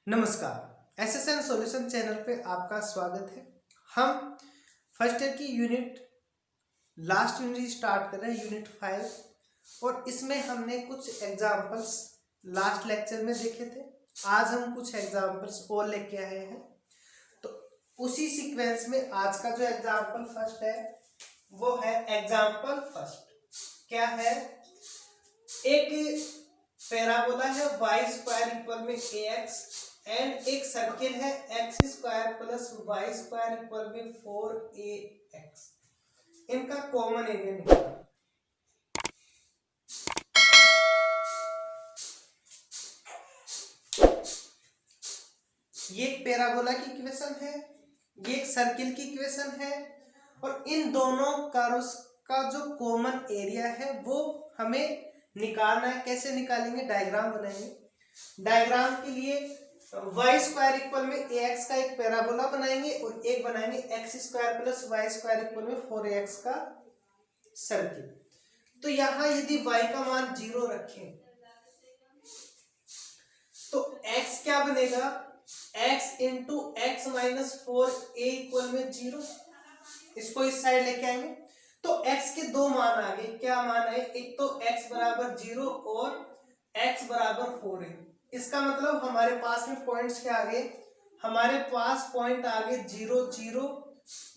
नमस्कार, SSN solution channel पे आपका स्वागत है। हम फर्स्ट ईयर की लास्ट यूनिट स्टार्ट कर रहे हैं, यूनिट 5। और इसमें हमने कुछ एग्जाम्पल्स लास्ट लेक्चर में देखे थे। आज हम कुछ एग्जाम्पल्स और लेके आए हैं। तो उसी सीक्वेंस में आज का जो एग्जाम्पल फर्स्ट है वो है एग्जाम्पल फर्स्ट। क्या है? एक पैराबोला है y स्क्वायर इक्वल में ax एंड एक सर्किल है x square plus y square equal में 4ax। इनका कॉमन एरिया निकालना। ये एक पैराबोला की इक्वेशन है, ये एक सर्किल की इक्वेशन है, और इन दोनों कर्व्स का जो कॉमन एरिया है वो हमें निकालना है। कैसे निकालेंगे? डायग्राम बनाएंगे। डायग्राम के लिए y स्क्वायर इक्वल में ax का एक पैराबोला बनाएंगे और एक बनाएंगे x square plus y square equal में 4ax का सर्किल। तो यहां यदि y का मान 0 रखें तो x क्या बनेगा? x into x minus 4a equal में 0। इसको इस साइड लेके आएंगे तो x के दो मान आ गए। क्या मान है? एक तो x बराबर 0 और x बराबर 4a। इसका मतलब हमारे पास में पॉइंट्स क्या आ गए? हमारे पास पॉइंट आ गए 0 0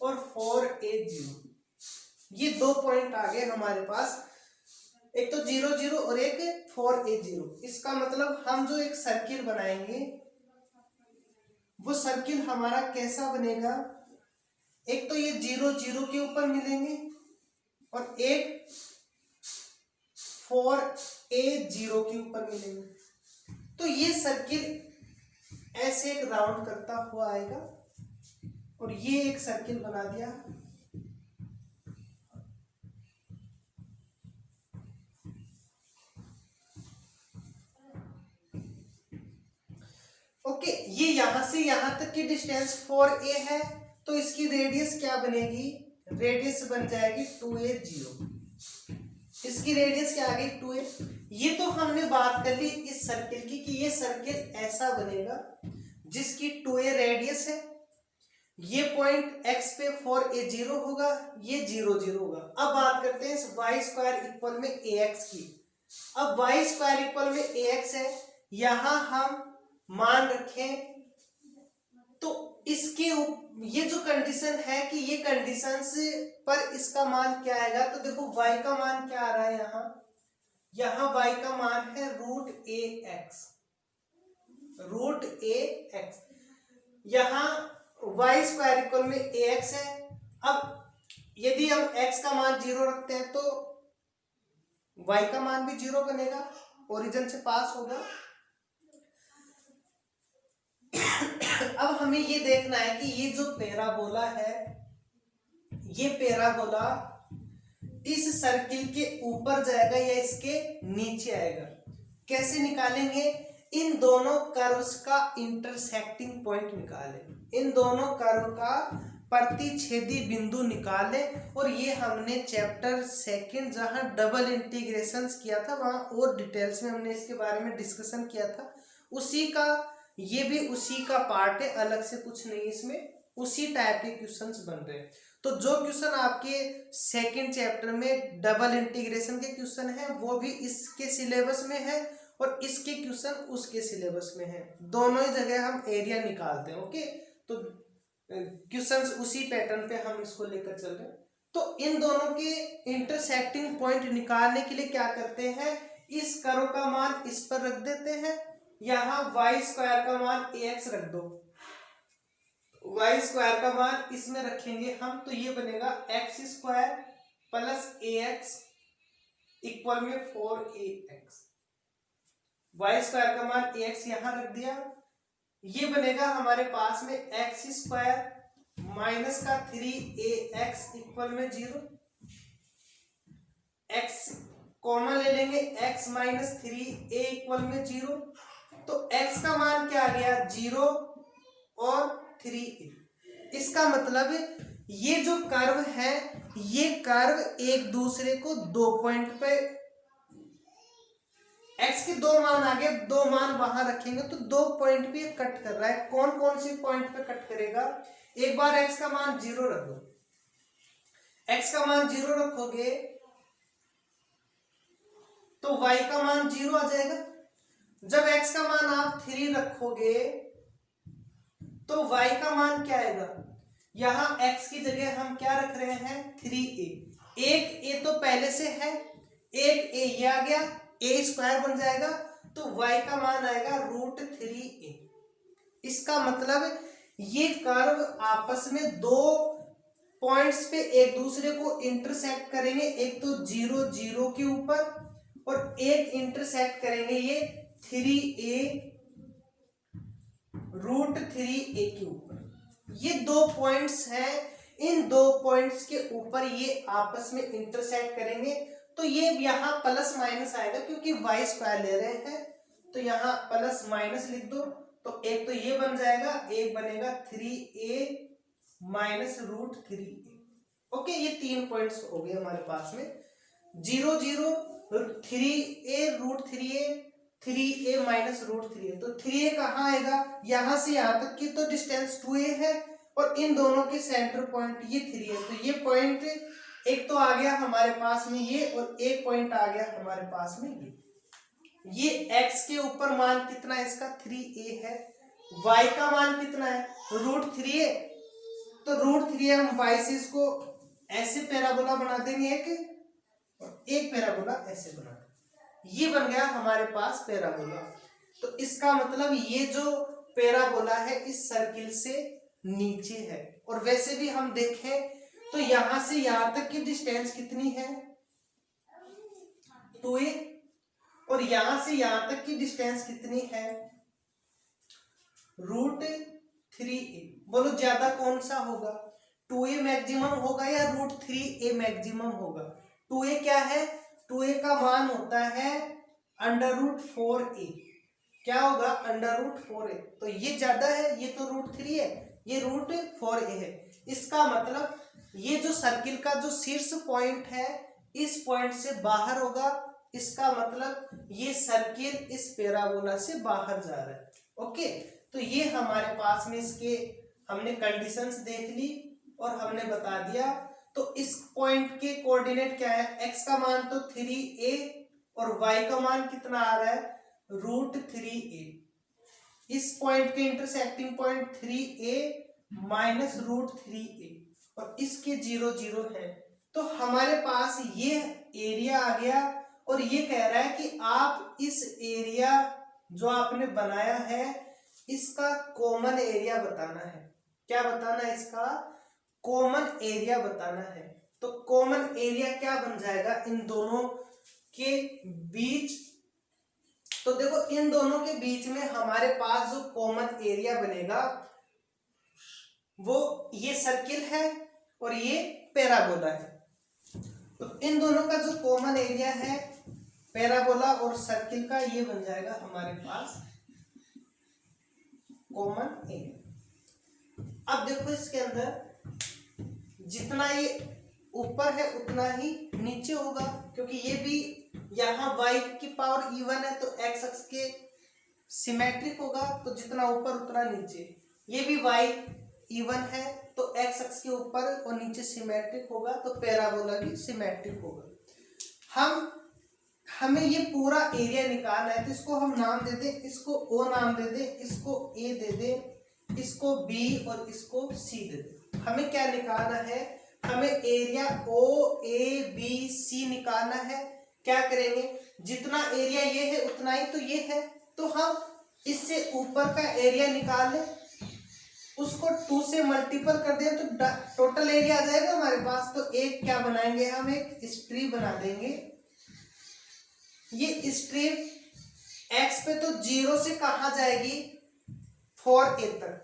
और 4a 0। ये दो पॉइंट आ गए हमारे पास, एक तो 0 0 और एक 4a 0। इसका मतलब हम जो एक सर्किल बनाएंगे वो सर्किल हमारा कैसा बनेगा? एक तो ये 0 0 के ऊपर मिलेंगे और एक 4a 0 के ऊपर मिलेंगे। तो ये सर्किल ऐसे एक राउंड करता हुआ आएगा और ये एक सर्किल बना दिया। ओके, ये यहां से यहां तक की डिस्टेंस 4a है, तो इसकी रेडियस क्या बनेगी? रेडियस बन जाएगी 2a 0। इसकी रेडियस क्या आ गई? 2a। ये तो हमने बात कर ली इस सर्किल की कि ये सर्किल ऐसा बनेगा जिसकी 2a रेडियस है। ये पॉइंट x पे 4a 0 होगा, ये 0 0 होगा। अब बात करते हैं इस y स्क्वायर इक्वल में ax की। अब y स्क्वायर इक्वल में ax है, यहां हम मान रखें तो इसके ये जो कंडीशन है कि ये कंडीशन से पर इसका मान क्या आएगा? तो देखो y का मान क्या आ रहा है यहाँ y का मान है √ax। √ax यहाँ y स्क्वायर इक्वल में ax है। अब यदि हम x का मान 0 रखते हैं तो y का मान भी 0 बनेगा, ओरिजिन से पास होगा। अब हमें ये देखना है कि ये जो पैराबोला है, ये पैराबोला इस सर्किल के ऊपर जाएगा या इसके नीचे आएगा। कैसे निकालेंगे? इन दोनों कर्व्स का इंटरसेक्टिंग पॉइंट निकालें, इन दोनों कर्व का प्रतिच्छेदी बिंदु निकाले। और ये हमने चैप्टर सेकंड जहां डबल इंटीग्रेशन किया था वहां और डिटेल्स में हमने इसके बारे में डिस्कशन किया था। उसी का ये भी उसी का पार्ट है, अलग से कुछ नहीं। इसमें उसी टाइप के क्वेश्चंस बन रहे हैं। तो जो क्वेश्चन आपके सेकंड चैप्टर में डबल इंटीग्रेशन के क्वेश्चन है वो भी इसके सिलेबस में है और इसके क्वेश्चन उसके सिलेबस में है। दोनों ही जगह हम एरिया निकालते हैं। ओके, तो क्वेश्चंस उसी पैटर्न पे हम इसको लेकर चल रहे हैं। तो इन दोनों के इंटरसेक्टिंग पॉइंट निकालने के लिए क्या करते हैं? इस कर्व का मान इस पर रख देते हैं, यहां y स्क्वायर का मान ax रख दो। y स्क्वायर का मान इसमें रखेंगे हम तो ये बनेगा x square plus ax equal में 4ax। y स्क्वायर का मान ax यहां रख दिया, ये बनेगा हमारे पास में एक्स स्क्वायर माइनस का 3ax इक्वल में 0। x कॉमन ले लेंगे, x माइनस 3a इक्वल में 0। तो x का मान क्या आ गया? 0 और 3a। इसका मतलब ये जो कर्व है ये कर्व एक दूसरे को 2 पॉइंट पे एक्स के 2 मान आ गए, 2 मान वहां रखेंगे तो 2 पॉइंट पे कट कर रहा है। कौन कौन से पॉइंट पे कट करेगा? एक बार एक्स का मान 0 रख दो, एक्स का मान 0 रखोगे तो y का मान 0 आ जाएगा। जब x का मान आप 3 रखोगे तो y का मान क्या आएगा? यहां x की जगह हम क्या रख रहे हैं? 3a। एक a तो पहले से है, एक a ये आ गया, a स्क्वायर बन जाएगा तो y का मान आएगा √3a। इसका मतलब ये कर्व आपस में 2 पॉइंट्स पे एक दूसरे को इंटरसेक्ट करेंगे, एक तो 0 0 के ऊपर और एक इंटरसेक्ट करेंगे ये 3a √3a के ऊपर। ये 2 पॉइंट्स हैं, इन 2 पॉइंट्स के ऊपर ये आपस में इंटरसेक्ट करेंगे तो ये यहाँ प्लस माइनस आएगा क्योंकि y स्क्वायर ले रहे हैं तो यहाँ प्लस माइनस लिख दो। तो एक तो ये बन जाएगा, एक बनेगा 3a माइनस √3a। ओके, ये 3 पॉइंट्स हो गए हमारे पास में, 0 0 3a √3a 3a minus √3a। तो 3a कहाँ आएगा? यहां से यहां तक की तो डिस्टेंस 2a है और इन दोनों के सेंटर पॉइंट ये 3 है। तो ये पॉइंट एक तो आ गया हमारे पास में ये और एक पॉइंट आ गया हमारे पास में ये x के ऊपर मान कितना है इसका? 3a है। y का मान कितना है? √3a। तो √3a हम y से इसको ऐसे पैराबोला बना देंगे एक और एक पैराबोला ऐसे बना देंगे, ये बन गया हमारे पास पैराबोला। तो इसका मतलब ये जो पैराबोला है इस सर्किल से नीचे है। और वैसे भी हम देखें तो यहां से यहां तक की डिस्टेंस कितनी है? 2a। और यहां से यहां तक की डिस्टेंस कितनी है? √3a। बोलो ज्यादा कौन सा होगा? 2a मैक्सिमम होगा या √3a मैक्सिमम होगा? 2a क्या है? 2a का मान होता है √4a। क्या होगा? √4a। तो ये ज्यादा है, ये तो √3 है, ये √4a है। इसका मतलब ये जो सर्किल का जो शीर्ष पॉइंट है इस पॉइंट से बाहर होगा। इसका मतलब ये सर्किल इस पैराबोला से बाहर जा रहा है। ओके, तो ये हमारे पास में इसके हमने कंडीशंस देख ली और हमने बता दिया। तो इस पॉइंट के कोऑर्डिनेट क्या है? x का मान तो 3a और y का मान कितना आ रहा है? √3a। इस पॉइंट के intersecting point 3a minus √3a और इसके 0 0 है। तो हमारे पास ये एरिया आ गया और ये कह रहा है कि आप इस एरिया जो आपने बनाया है इसका कॉमन एरिया बताना है। क्या बताना है? इसका कॉमन एरिया बताना है। तो कॉमन एरिया क्या बन जाएगा इन दोनों के बीच? तो देखो इन दोनों के बीच में हमारे पास जो कॉमन एरिया बनेगा वो ये सर्किल है और ये पैराबोला है। तो इन दोनों का जो कॉमन एरिया है पैराबोला और सर्किल का, ये बन जाएगा हमारे पास कॉमन एरिया। अब देखो इसके अंदर जितना ये ऊपर है उतना ही नीचे होगा क्योंकि ये भी यहाँ y की पावर इवन है तो x अक्ष के सिमेट्रिक होगा। तो जितना ऊपर उतना नीचे। ये भी y इवन है तो x अक्ष के ऊपर और नीचे सिमेट्रिक होगा तो पैराबोला भी सिमेट्रिक होगा। हमें ये पूरा एरिया निकालना है तो इसको हम नाम दे दें, इसको O नाम दे दें, इसको A दे दें, इसको B और इसको C दे दें। हमें क्या निकालना है? हमें एरिया OABC निकालना है। क्या करेंगे? जितना एरिया ये है उतना ही तो ये है, तो हम इससे ऊपर का एरिया निकाल लें, उसको 2 से मल्टीपल कर दें तो टोटल एरिया आ जाएगा हमारे पास। तो एक क्या बनाएंगे हम? एक स्ट्रिप बना देंगे। ये स्ट्रिप x पे तो 0 से कहां जाएगी? 4a तक।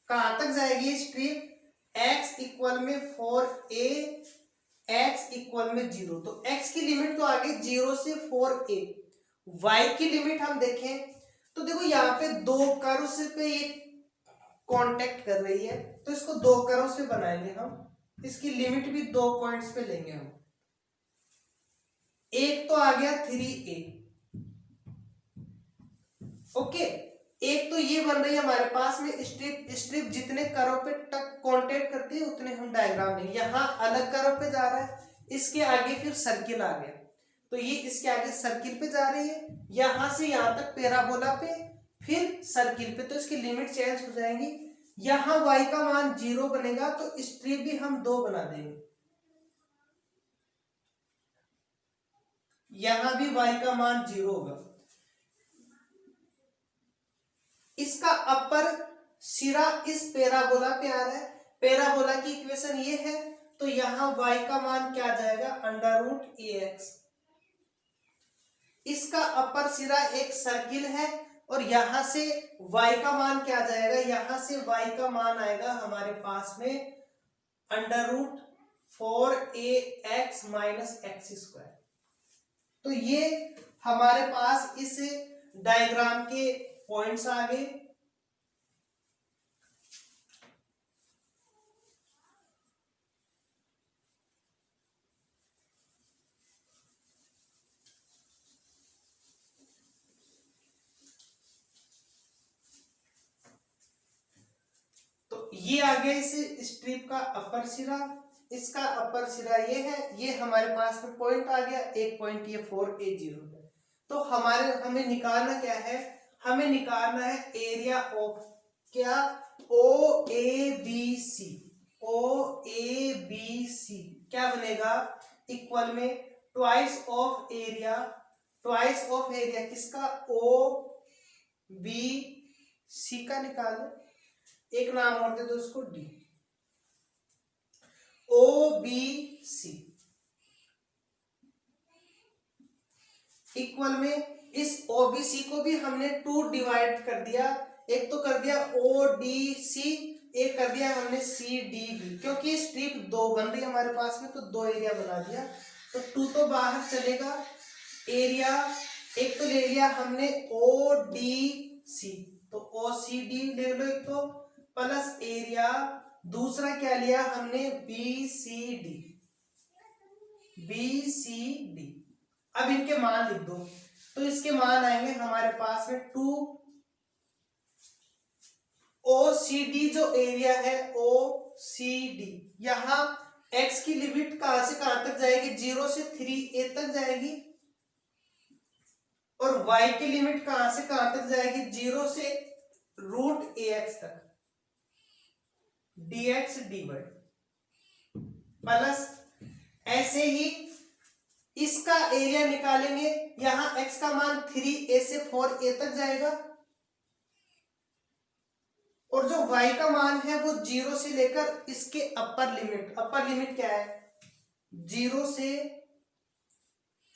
कहां तक जाएगी स्ट्रिप? x इक्वल में 4a, x इक्वल में 0। तो x की लिमिट तो आ गई 0 से 4a। y की लिमिट हम देखें तो देखो यहाँ पे 2 कर्व्स पे ये कांटेक्ट कर रही है तो इसको 2 कर्व्स पे बनाएंगे हम। इसकी लिमिट भी 2 पॉइंट्स पे लेंगे हम। एक तो आ गया 3a ओके, एक तो ये बन रही है हमारे पास में स्ट्रिप। स्ट्रिप जितने कर्व पे कांटेक्ट करती है उतने हम डायग्राम लेंगे। यहाँ अलग कर्व पे जा रहा है, इसके आगे फिर सर्किल आ गया, तो ये इसके आगे सर्किल पे जा रही है, यहां से यहां तक पैराबोला पे, फिर सर्किल पे, तो इसकी लिमिट चेंज हो जाएंगी। यहां y का मान 0 बनेगा तो स्ट्रिप भी हम 2 बना देंगे, यहां भी y का मान 0 होगा। इसका अपर सिरा इस पैराबोला पे आ रहा है, पैराबोला की इक्वेशन ये है, तो यहां y का मान क्या आ जाएगा, √ax। इसका अपर सिरा एक सर्किल है और यहां से y का मान क्या आ जाएगा, यहां से y का मान आएगा हमारे पास में √4ax - x²। तो ये हमारे पास इस डायग्राम के पॉइंट्स आ गए। तो ये आ गया इस स्ट्रिप का अपर सिरा, इसका अपर सिरा ये है, ये हमारे पास में पॉइंट आ गया, एक पॉइंट ये 4a0 है। तो हमें निकालना क्या है, हमें निकालना है एरिया ऑफ क्या, OABC। OABC क्या बनेगा, इक्वल में twice of area, twice of area किसका, OBC का निकालो, एक नाम और दे दो उसको D। OBC इक्वल में इस OBC को भी हमने 2 डिवाइड कर दिया, एक तो कर दिया ODC, एक कर दिया हमने CDB, क्योंकि स्ट्रिप 2 बन रही है हमारे पास में, तो 2 एरिया बना दिया, तो 2 तो बाहर चलेगा। एरिया एक तो ले लिया हमने ODC, तो OCD ले लो एक तो, प्लस एरिया दूसरा क्या लिया हमने, BCD। अब इनके मान लिख दो, तो इसके मान आएंगे हमारे पास में 2। OCD जो एरिया है, OCD, यहां x की लिमिट कहां से कहां तक जाएगी, 0 से 3a तक जाएगी, और y की लिमिट कहां से कहां तक जाएगी, 0 से √ax तक, dx dy, प्लस ऐसे ही इसका एरिया निकालेंगे, यहां x का मान 3a से 4a तक जाएगा, और जो y का मान है वो 0 से लेकर इसके अपर लिमिट क्या है, 0 से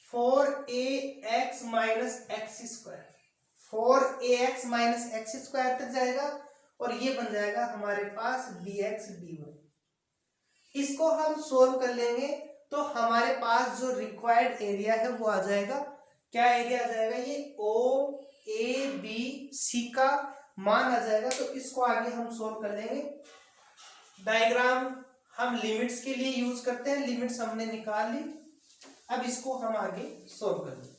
4ax - x², 4ax - x² तक जाएगा, और ये बन जाएगा हमारे पास dx dy। इसको हम सोल्व कर लेंगे तो हमारे पास जो रिक्वायर्ड एरिया है वो आ जाएगा, क्या एरिया आ जाएगा, ये OABC का मान आ जाएगा। तो इसको आगे हम सोल्व कर लेंगे। डायग्राम हम लिमिट्स के लिए यूज करते हैं, लिमिट्स हमने निकाल ली, अब इसको हम आगे सोल्व कर लेते हैं।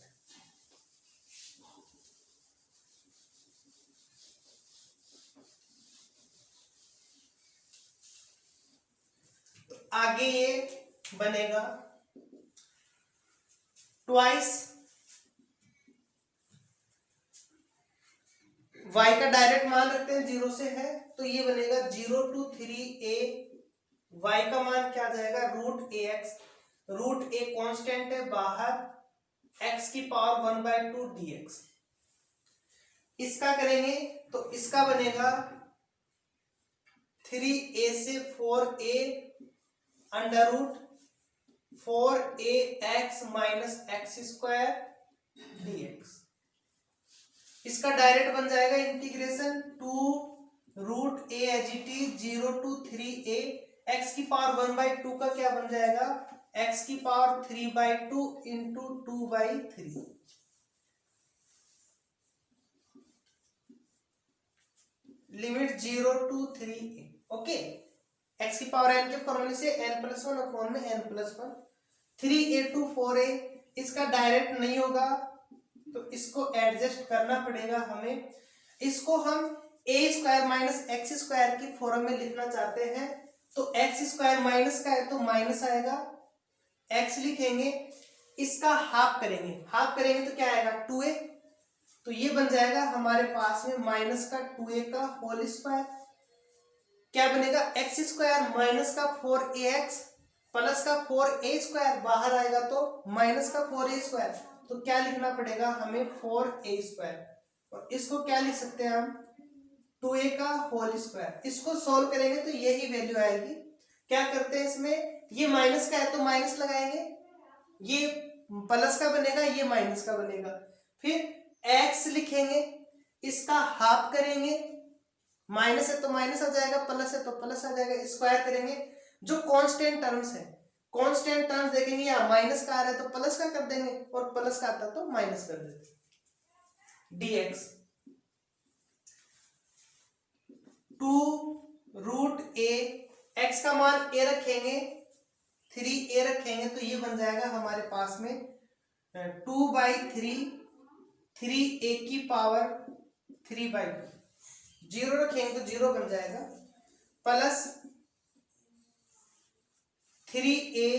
आगे ये बनेगा ट्वाइस y का डायरेक्ट मान रखते हैं, 0 से है, तो ये बनेगा 0 to 3a, y का मान क्या जाएगा, √ax, √a कांस्टेंट है बाहर, x की पावर 1/2 dx। इसका करेंगे तो इसका बनेगा 3a से 4a √4ax - x² dx। इसका डायरेक्ट बन जाएगा integration 2 √a 0 to 3a, x की पावर 1/2 का क्या बन जाएगा, x की power 3/2 into 2/3। Limit 0 to 3a। Okay, x की पावर n के फॉर्मूले से n+1 अपॉन में n+1, 3a to 4a, इसका डायरेक्ट नहीं होगा तो इसको एडजस्ट करना पड़ेगा हमें। इसको हम ए स्क्वायर माइनस एक्स स्क्वायर की फॉर्म में लिखना चाहते हैं, तो एक्स स्क्वायर माइनस का है तो माइनस आएगा, एक्स लिखेंगे, इसका हाफ करेंगे, हाफ करेंगे तो क्या आएगा 2a, तो ये बन जाएगा हमारे पास में माइनस का 2a का होल स्क्वायर। क्या बनेगा एक्स स्क्वायर माइनस का 4ax प्लस का 4a स्क्वायर, बाहर आएगा तो माइनस का 4a स्क्वायर, तो क्या लिखना पड़ेगा हमें 4a स्क्वायर, और इसको क्या लिख सकते हैं हम 2a का होल स्क्वायर। इसको सोल्व करेंगे तो यही वैल्यू आएगी। क्या करते हैं इसमें, ये माइनस का है तो माइनस लगाएंगे, ये प्लस का बनेगा, ये माइनस का बनेगा, फिर x लिखेंगे, इसका हाफ करेंगे, माइनस है तो माइनस आ जाएगा, प्लस है तो प्लस आ जाएगा, स्क्वायर करेंगे। जो कांस्टेंट टर्म्स है, कांस्टेंट टर्म्स देखेंगे, या माइनस का आ रहा है तो प्लस का कर देंगे, और प्लस का आता तो माइनस कर देंगे, dx 2√a, x का मान a रखेंगे, 3a रखेंगे, तो ये बन जाएगा हमारे पास में 2/3, 3a की पावर 3/2, 0 रखेंगे तो 0 बन जाएगा, प्लस 3a,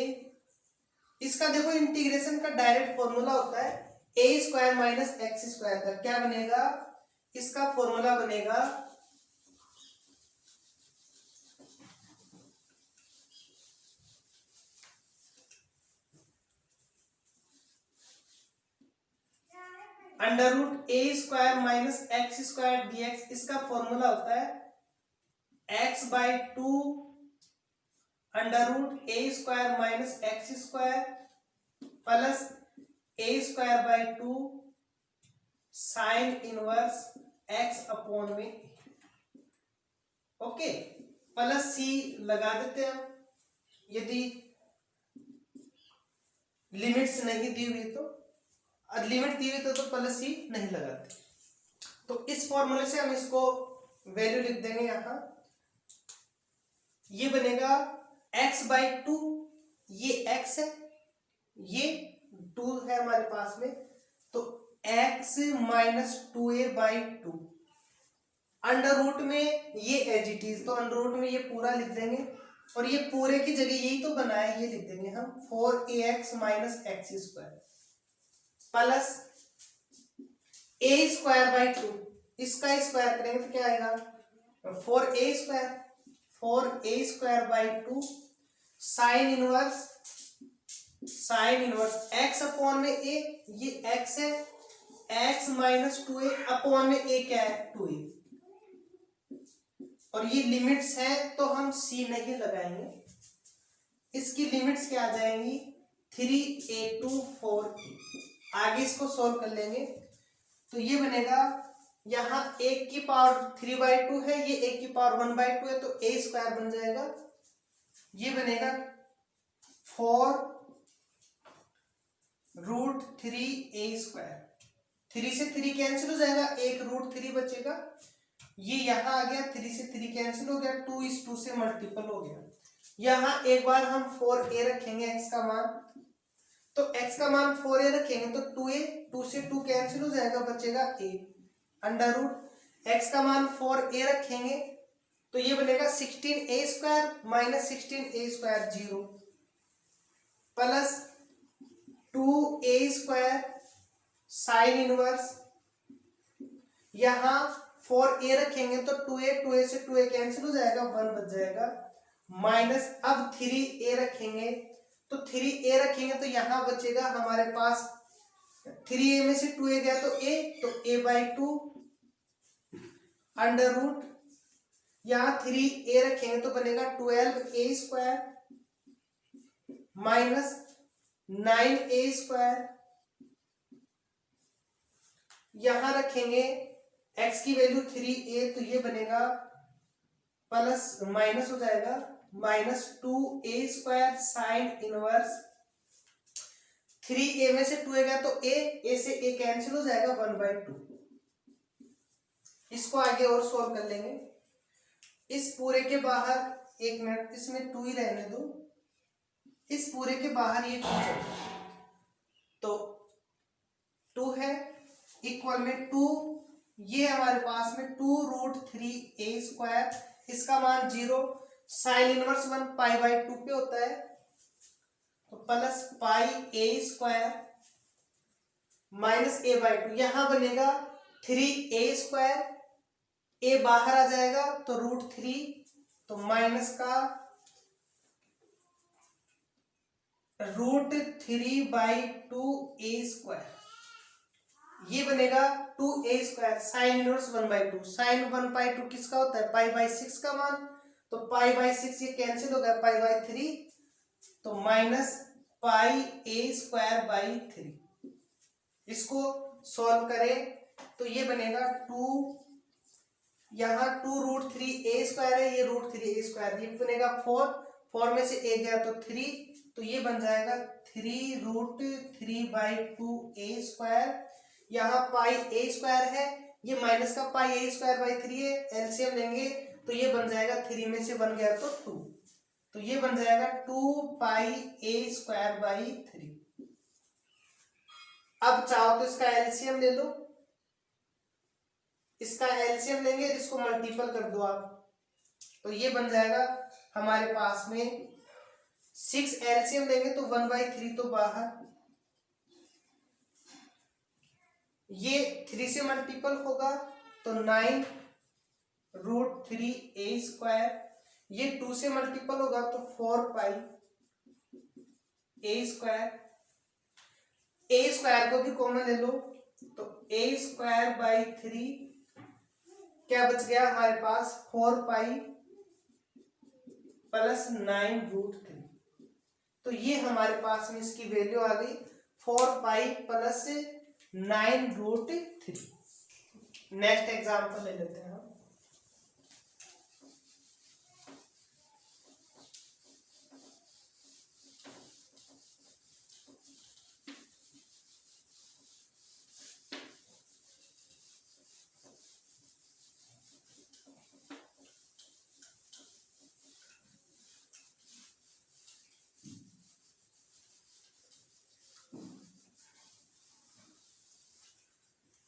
इसका देखो इंटीग्रेशन का डायरेक्ट फॉर्मूला होता है a square minus x square का, क्या बनेगा, इसका फॉर्मूला बनेगा √a square minus x square dx, इसका फॉर्मूला होता है x/2 √a square minus x square plus a square / 2 sign inverse x upon में, ओके, प्लस c लगा देते हैं यदि लिमिट्स नहीं दी हुई तो, और लिमिट दी हुई तो प्लस c नहीं लगाते। तो इस फॉर्मूले से हम इसको वैल्यू लिख देंगे, यहां ये बनेगा x/2, ये x है, ये 2 है हमारे पास में, तो x minus 2a/2, under root में ये एज इट इज, तो अंडर रूट में ये पूरा लिख देंगे, और ये पूरे की जगह यही तो बना है, ये लिख देंगे हम 4ax minus x square plus a square / 2, इसका स्क्वायर करेंगे तो क्या आएगा 4a square / 2 sign inverse x upon में a, ये x है, x माइनस 2a अपॉन में a क्या है 2a, और ये लिमिट्स है तो हम c नहीं लगाएंगे, इसकी लिमिट्स क्या आ जाएंगी 3a to 4a। आगे इसको सोल्व कर लेंगे तो ये बनेगा, यहाँ 1 की पावर 3/2 है, ये 1 की पावर 1/2 है, तो a स्क्वायर बन जाएगा, ये बनेगा 4√3a स्क्वायर, 3 से 3 कैंसिल हो जाएगा, एक √3 बचेगा, ये यहाँ आ गया, 3 से 3 कैंसिल हो गया, 2 से मल्टीपल हो गया। यहाँ एक बार हम 4a रखेंगे x का मान, तो x का मान 4a रखेंगे तो 2a, 2 से 2 कैंसिल हो जाएगा, बचेगा a, अंडर रूट x का मान 4a रखेंगे तो ये बनेगा 16a square minus 16a square 0 plus 2a square sine inverse, यहाँ 4a रखेंगे तो 2a से 2a कैंसिल हो जाएगा, 1 बच जाएगा, माइनस अब 3a रखेंगे तो यहाँ बचेगा हमारे पास 3a में से 2a गया तो a/2 अंडर रूट, यहाँ 3a रखेंगे तो बनेगा 12a square minus 9a square, यहां रखेंगे x की वैल्यू 3a तो ये बनेगा प्लस माइनस हो जाएगा minus 2a square sine inverse, 3a में से 2a गया तो a से a कैंसिल हो जाएगा 1/2। इसको आगे और सॉल्व कर लेंगे, इस पूरे के बाहर एक मिनट इसमें 2 ही रहने दो, इस पूरे के बाहर ये 2 चल, तो 2 है, इक्वल में 2, ये हमारे पास में 2√3a², इसका मान 0, साइन इनवर्स 1 π/2 पे होता है, तो प्लस πa² माइनस a/2, यहां बनेगा 3a², a बाहर आ जाएगा तो √3, तो माइनस का √3/2a², ये बनेगा 2a², साइन इनवर्स 1/2, साइन 1/2 किसका होता है, π/6 का मान, तो π/6 ये कैंसिल हो गया, π/3, तो माइनस πa²/3। इसको सॉल्व करें तो ये बनेगा 2, यहाँ 2√3a² है, ये √3a², ये बनेगा 4 में से a गया तो 3, तो ये बन जाएगा 3√3/2a², यहाँ πa² है, ये माइनस का πa²/3 है, एलसीएम लेंगे तो ये बन जाएगा 3 में से 1 गया तो 2, तो ये बन जाएगा 2πa²/3। अब चाहो तो इसका एलसीएम ले लो, इसका एलसीएम लेंगे, इसको मल्टीपल कर दो आप, तो ये बन जाएगा हमारे पास में 6, एलसीएम लेंगे तो 1/3 तो बाहर, ये 3 से मल्टीपल होगा तो 9√3a², ये 2 से मल्टीपल होगा तो 4πa², को भी कॉमन ले लो तो a²/3, क्या बच गया हमारे पास, 4π + 9√3, तो ये हमारे पास में इसकी वैल्यू आ गई 4π + 9√3। नेक्स्ट एग्जांपल ले लेते हैं हम।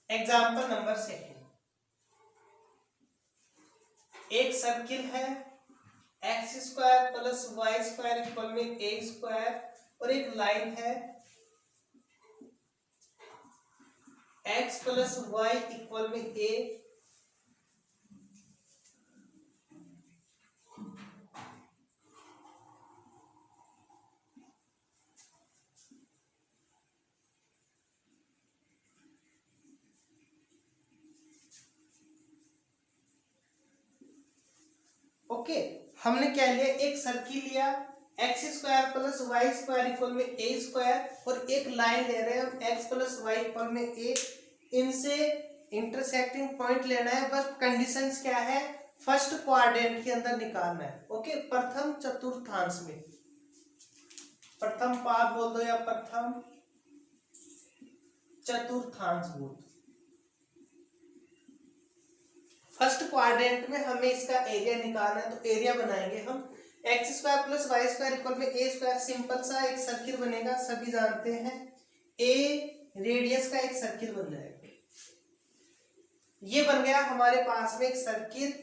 एग्जाम्पल नंबर 2, एक सर्किल है x² + y² इक्वल में a², और एक लाइन है x + y इक्वल में a, ओके। हमने क्या लिया, एक सर्किल लिया x² + y² इक्वल में a², और एक लाइन ले रहे हैं हम x + y इक्वल में a, इनसे इंटरसेक्टिंग पॉइंट लेना है, बस कंडीशंस क्या है, फर्स्ट क्वाड्रेंट के अंदर निकालना है, ओके, प्रथम चतुर्थांश में, प्रथम पाद बोल दो या प्रथम चतुर्थांश बोल दो। फर्स्ट क्वाड्रेंट में हमें इसका एरिया निकालना है, तो एरिया बनाएंगे हम x² + y² इक्वल में a², सिंपल सा एक सर्किल बनेगा, सभी जानते हैं, a रेडियस का एक सर्किल बन जाएगा, ये बन गया हमारे पास में एक सर्किल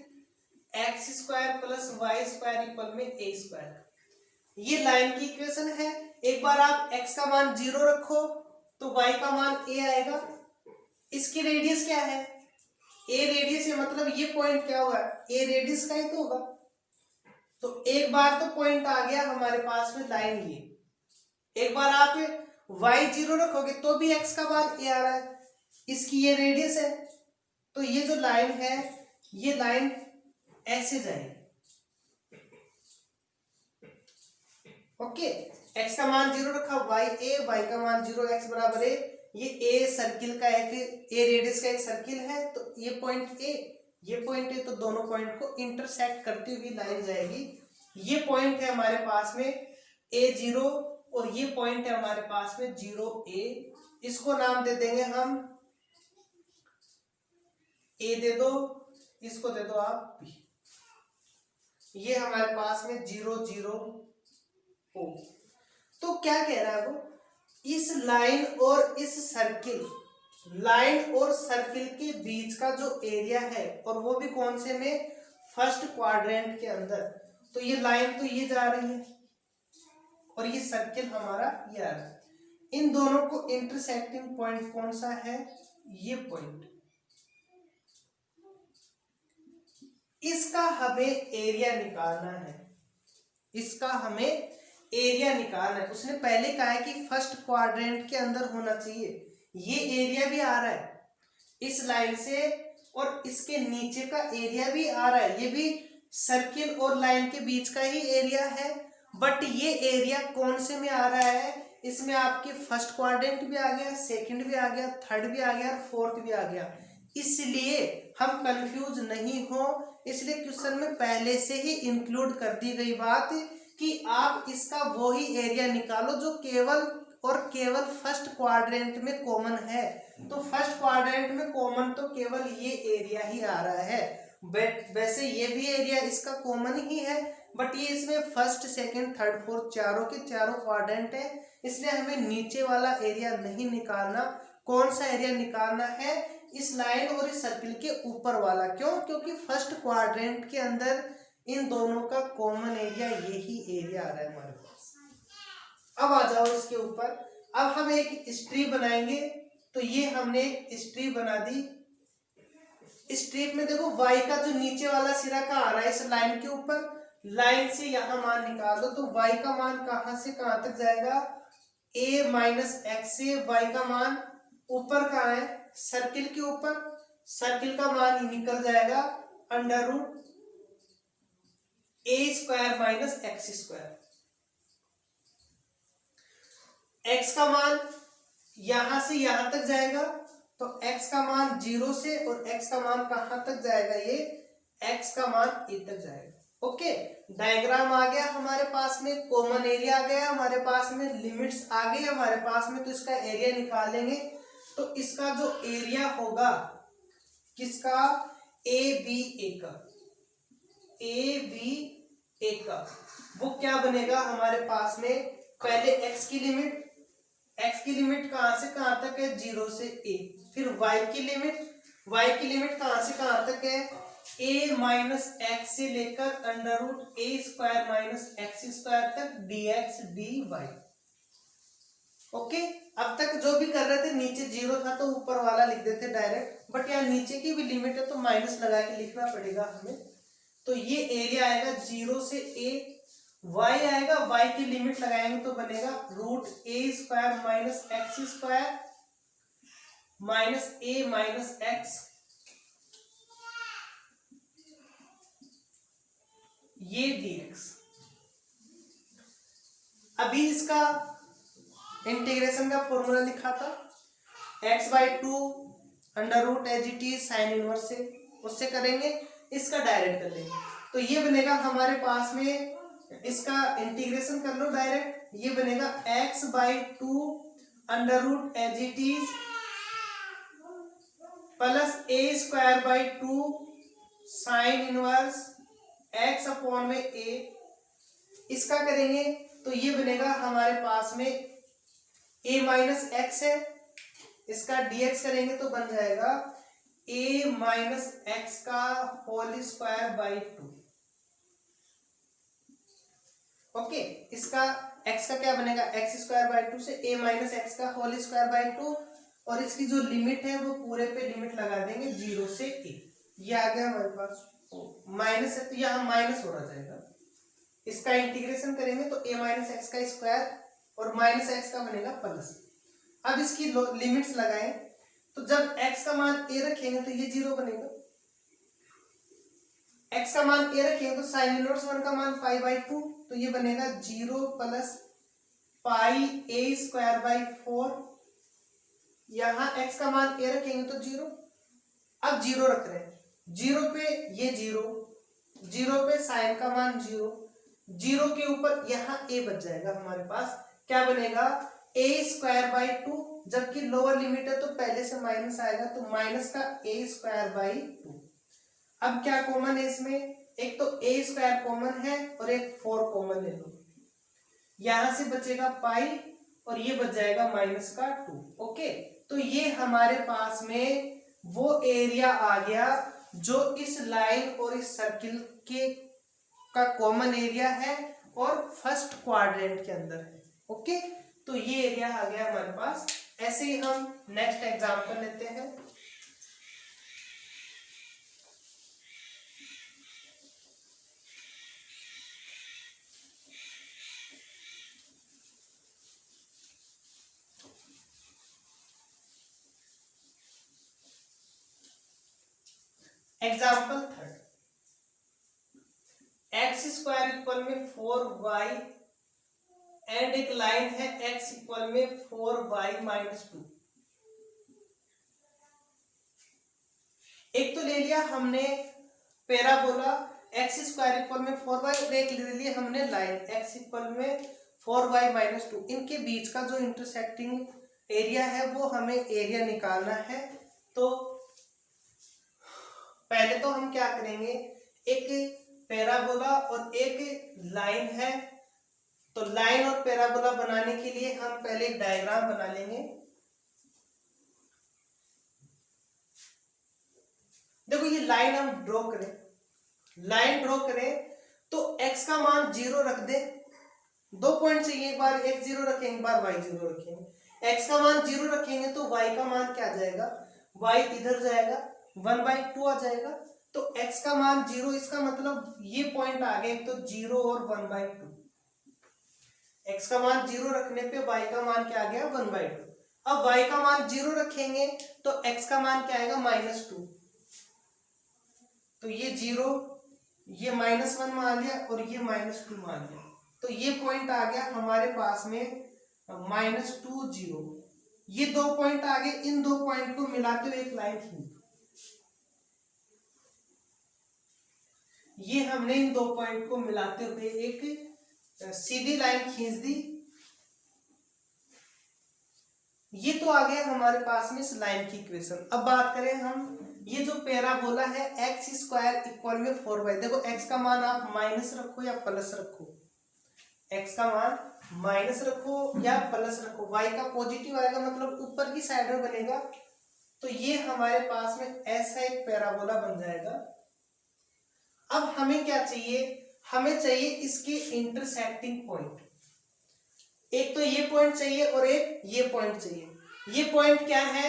x² + y² इक्वल में a²। ये लाइन की इक्वेशन है, एक बार आप x का मान 0 रखो तो y का मान a आएगा, इसकी रेडियस क्या है, a रेडियस है, मतलब ये पॉइंट क्या होगा, a रेडियस का ही तो होगा, तो एक बार तो पॉइंट आ गया हमारे पास में लाइन, ये एक बार आप y 0 रखोगे तो भी x का मान a आ रहा है, इसकी ये रेडियस है, तो ये जो लाइन है ये लाइन ऐसे जाएगी, ओके, x का मान 0 रखा, y का मान 0, x बराबर a, ये a सर्किल का एक, a रेडियस का एक सर्किल है, तो ये पॉइंट a, ये पॉइंट a, तो दोनों पॉइंट को इंटरसेक्ट करती हुई लाइन जाएगी, ये पॉइंट है हमारे पास में a0, और ये पॉइंट है हमारे पास में 0a, इसको नाम दे देंगे हम a, दे दो, इसको दे दो आप b, ये हमारे पास में 0 0 o। तो क्या कह रहा है वो, इस लाइन और इस सर्किल लाइन और सर्किल के बीच का जो एरिया है, और वो भी कौन से में, फर्स्ट क्वाड्रेंट के अंदर। तो ये लाइन तो ये जा रही है और ये सर्किल हमारा ये आ रहा है। इन दोनों को इंटरसेक्टिंग पॉइंट कौन सा है, ये पॉइंट। इसका हमें एरिया निकालना है, इसका हमें एरिया निकालना है। उसने पहले कहा है कि फर्स्ट क्वाड्रेंट के अंदर होना चाहिए। ये एरिया भी आ रहा है इस लाइन से, और इसके नीचे का एरिया भी आ रहा है, ये भी सर्किल और लाइन के बीच का ही एरिया है। बट ये एरिया कौन से में आ रहा है, इसमें आपके फर्स्ट क्वाड्रेंट भी आ गया, सेकंड भी आ गया, थर्ड भी आ गया और फोर्थ भी आ गया। इसलिए हम कंफ्यूज नहीं हो, इसलिए क्वेश्चन में पहले से ही इंक्लूड कर दी गई बात कि आप इसका वो ही एरिया निकालो जो केवल और केवल फर्स्ट क्वाड्रेंट में कॉमन है। तो फर्स्ट क्वाड्रेंट में कॉमन तो केवल ये एरिया ही आ रहा है। वैसे ये भी एरिया इसका कॉमन ही है, बट ये इसमें फर्स्ट सेकंड थर्ड फोर्थ चारों के चारों क्वाड्रेंट है, इसलिए हमें नीचे वाला एरिया नहीं निकालना। कौन सा एरिया निकालना है, इस लाइन और इस सर्किल के ऊपर वाला। क्यों, क्योंकि फर्स्ट क्वाड्रेंट के अंदर इन दोनों का कॉमन एरिया यही एरिया आ रहा है हमारे पास। अब आ जाओ इसके ऊपर। अब हम एक स्ट्रिप बनाएंगे। तो ये हमने एक स्ट्रिप बना दी। स्ट्रिप में देखो y का जो नीचे वाला सिरा का आ रहा है इस लाइन के ऊपर, लाइन से यहां मान निकाल दो। तो y का मान कहां से कहां तक जाएगा, a माइनस एक्स से y का मान ऊपर कहां है, सर्किल के ऊपर। सर्किल का मान निकल जाएगा under root a square minus x square. x का मान यहां से यहां तक जाएगा, तो x का मान 0 से, और x का मान कहां तक जाएगा, ये x का मान a तक जाएगा। ओके, डायग्राम आ गया हमारे पास में, कॉमन एरिया आ गया हमारे पास में, लिमिट्स आ गई हमारे पास में। तो इसका एरिया निकालेंगे। तो इसका जो एरिया होगा किसका, ए बी ए का, ए बी ए का, वो क्या बनेगा हमारे पास में, पहले x की लिमिट, x की लिमिट कहां से कहां तक है, 0 से a। फिर y की लिमिट, y की लिमिट कहां से कहां तक है, a माइनस एक्स से लेकर under root a square minus x square तक dx dy। ओके, अब तक जो भी कर रहे थे नीचे 0 था तो ऊपर वाला लिख देते डायरेक्ट, बट यहाँ नीचे की भी लिमिट है तो माइनस लगा के लिखना पड़ेगा हमें। तो ये एरिया आएगा 0 से a, y आएगा, y की लिमिट लगाएंगे तो बनेगा root a square minus x square minus a minus x, ये dx। अभी इसका इंटीग्रेशन का फॉर्मूला लिखा था, x/2 under root as it is sine inverse से, उससे करेंगे, इसका डायरेक्ट कर लेंगे। तो ये बनेगा हमारे पास में, इसका इंटीग्रेशन कर लो डायरेक्ट, ये बनेगा x/2 under root as it is plus a²/2 sine inverse x upon में a। इसका करेंगे तो ये बनेगा हमारे पास में a माइनस एक्स है, इसका dx करेंगे तो बन जाएगा a माइनस एक्स का होल स्क्वायर बाई 2। ओके, इसका x का क्या बनेगा, एक्स स्क्वायर बाई 2 से a माइनस एक्स का होल स्क्वायर बाई 2, और इसकी जो लिमिट है वो पूरे पे लिमिट लगा देंगे 0 से a। ये आ गया हमारे पास, माइनस है तो यहाँ माइनस हो जाएगा। इसका इंटीग्रेशन करेंगे तो a माइनस एक्स का स्क्वायर और माइनस एक्स का बनेगा प्लस। अब इसकी लिमिट्स लगाएं तो जब x का मान a रखेंगे तो ये 0 बनेगा, x का मान a रखेंगे तो साइन इनवर्स 1 का मान π/2, तो ये बनेगा 0 plus pi a square by 4। यहाँ x का मान a रखेंगे तो 0, अब 0 रख रहे हैं, 0 पे ये 0, 0 पे साइन का मान 0, 0 के ऊपर यहाँ a बच जाएगा हमारे पास, क्या बनेगा a स्क्वायर बाई 2, जबकि लोअर लिमिट है तो पहले से माइनस आएगा तो माइनस का a स्क्वायर बाई 2। अब क्या कॉमन है इसमें, एक तो a स्क्वायर कॉमन है और एक 4 कॉमन ले लो, यहां से बचेगा पाई और ये बच जाएगा माइनस का 2। ओके, तो ये हमारे पास में वो एरिया आ गया जो इस लाइन और इस सर्किल के का कॉमन एरिया है और फर्स्ट क्वाड्रेंट के अंदर है। ओके, तो ये एरिया आ गया हमारे पास। ऐसे ही हम नेक्स्ट एग्जांपल लेते हैं। Example third, x square equal में 4y एंड एक लाइन है x इक्वल में 4y-2। एक तो ले लिया हमने पैराबोला एक्स स्क्वायर इक्वल में 4y और एक ले लिया हमने लाइन x इक्वल में 4y-2। इनके बीच का जो इंटरसेक्टिंग एरिया है वो हमें एरिया निकालना है। तो पहले तो हम क्या करेंगे, एक पैराबोला और एक लाइन है, तो लाइन और पैराबोला बनाने के लिए हम पहले एक डायग्राम बना लेंगे। देखो ये लाइन हम ड्रॉ करें, लाइन ड्रॉ करें तो x का मान 0 रख दे। 2 पॉइंट चाहिए, एक बार x 0 रखेंगे, एक बार y 0 रखेंगे। x का मान 0 रखेंगे तो y का मान क्या आ जाएगा, y इधर जाएगा, 1/2 आ जाएगा। तो x का मान 0, इसका मतलब ये पॉइंट आ गए तो 0 और 1/2। x का मान 0 रखने पे y का मान क्या आ गया, 1/2। अब y का मान 0 रखेंगे तो x का मान क्या आएगा, -2। तो ये 0, ये -1 मान लिया और ये -2 मान लिया। तो ये पॉइंट आ गया हमारे पास में -2, 0। ये 2 पॉइंट आ गए, इन 2 पॉइंट को मिलाते हुए एक लाइन खींच। ये हमने इन 2 पॉइंट को मिलाते हुए एक सीधी लाइन खींच दी। ये तो आ गया हमारे पास में इस लाइन की इक्वेशन। अब बात करें हम, ये जो पैराबोला है एक्स स्क्वायर इक्वल में 4y। देखो x का मान आप माइनस रखो या प्लस रखो, x का मान माइनस रखो या प्लस रखो, y का पॉजिटिव आएगा मतलब ऊपर की साइड में बनेगा। तो ये हमारे पास में ऐसा एक पैराबोला बन जाएगा। अब हमें क्या चाहिए, हमें चाहिए इसके इंटरसेक्टिंग पॉइंट। एक तो ये पॉइंट चाहिए और एक ये पॉइंट चाहिए। ये पॉइंट क्या है,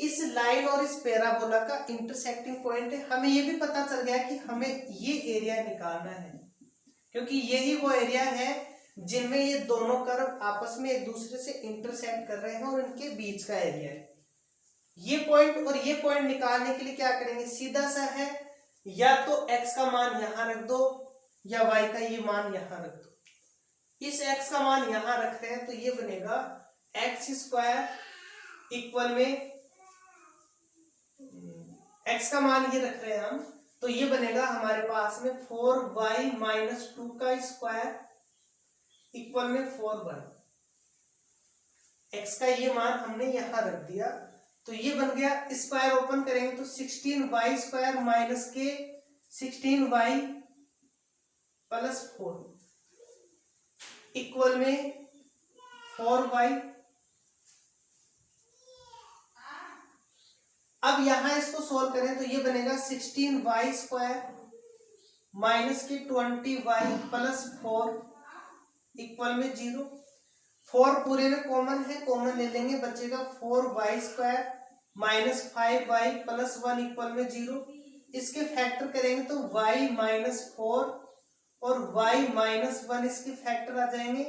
इस लाइन और इस पैराबोला का इंटरसेक्टिंग पॉइंट है। हमें ये भी पता चल गया कि हमें ये एरिया निकालना है, क्योंकि यही वो एरिया है जिनमें ये दोनों कर्व आपस में एक दूसरे से इंटरसेक्ट कर रहे हैं और इनके बीच का एरिया है। ये पॉइंट और ये पॉइंट निकालने के लिए क्या करेंगे, सीधा सा है, या तो x का मान यहां रख दो या y का ये मान यहां रख दो। इस x का मान यहां रख रहे हैं तो ये बनेगा एक्स स्क्वायर इक्वल में, x का मान ये रख रहे हैं हम, तो ये बनेगा हमारे पास में 4y-2 का स्क्वायर इक्वल में 4y। x का ये मान हमने यहां रख दिया तो ये बन गया, स्क्वायर ओपन करेंगे तो 16y² माइनस के 16y + 4 इक्वल में 4y। अब यहां इसको सोल्व करें तो ये बनेगा 16y² माइनस के 20y + 4 इक्वल में 0। 4 पूरे में कॉमन है, कॉमन ले लेंगे, बचेगा 4y² माइनस 5y + 1 इक्वल में 0। इसके फैक्टर करेंगे तो y -4 और y -1 इसके फैक्टर आ जाएंगे।